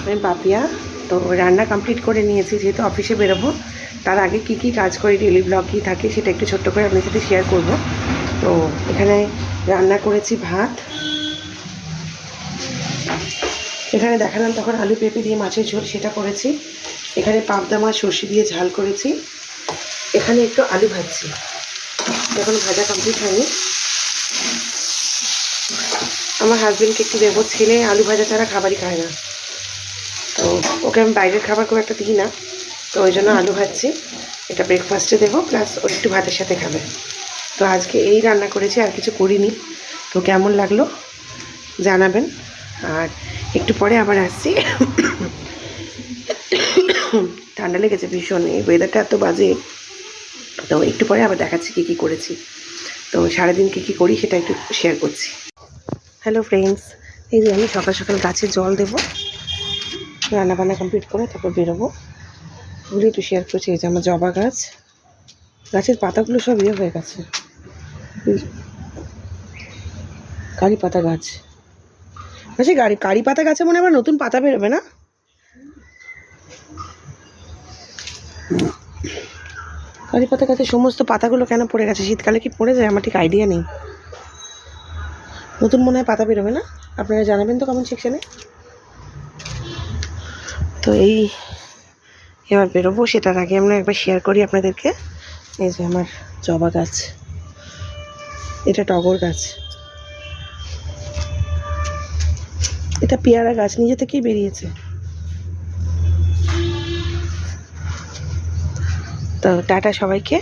আমি পাপিয়া। তো রান্না কমপ্লিট করে নিয়েছি, যেহেতু অফিসে বেরোবো তার আগে কি কি কাজ করি, ডেলি ব্লগ কী থাকে সেটা একটু ছোট্ট করে আপনার সাথে শেয়ার করব। তো এখানে রান্না করেছি ভাত, এখানে দেখালাম তখন আলু পেঁপে দিয়ে মাছের ঝোল, সেটা করেছি। এখানে পাবদা মাছ সর্ষে দিয়ে ঝাল করেছি। এখানে একটু আলু ভাজছি, এখন ভাজা কমপ্লিট হয়নি। আমার হাজবেন্ডকে একটু দেবো, ছেলে আলু ভাজা ছাড়া খাবারই খায় না, তো ওকে আমি বাইরের খাবার খুব একটা দিই না, তো ওই জন্য আলু ভাজছি। এটা ব্রেকফাস্টে দেবো, প্লাস ও একটু ভাতের সাথে খাবে। তো আজকে এই রান্না করেছি, আর কিছু করিনি। তো কেমন লাগলো জানাবেন, আর একটু পরে আবার আসছি। ঠান্ডা লেগেছে ভীষণ, এই ওয়েদারটা এত বাজে। তো একটু পরে আবার দেখাচ্ছি কী কী করেছি। তো সারাদিন কী কী করি সেটা একটু শেয়ার করছি। হ্যালো ফ্রেন্ডস, এই যে আমি সকাল সকাল গাছে জল দেবো, রান্নাবান্না কমপ্লিট করে তারপর বেরোবো, ওগুলো একটু শেয়ার করছি। এই যে আমার জবা গাছ, গাছের পাতাগুলো সব ইয়ে হয়ে গেছে, কারি পাতা গাছ। আচ্ছা, কারি পাতা গাছে মনে হয় আবার নতুন পাতা বেরোবে না? কারি পাতা গাছের সমস্ত পাতাগুলো কেন পড়ে গেছে, শীতকালে কি পড়ে যায়? আমার ঠিক আইডিয়া নেই। নতুন মনে হয় পাতা বেরোবে না, আপনারা জানাবেন তো কমেন্ট সেকশানে। তো এই এবার বেরোবো, সেটার আগে আমরা একবার শেয়ার করি আপনাদেরকে। এই যে আমার জবা গাছ, এটা টগর গাছ, এটা পেয়ারা গাছ, নিজে থেকেই বেরিয়েছে। তো টাটা সবাইকে।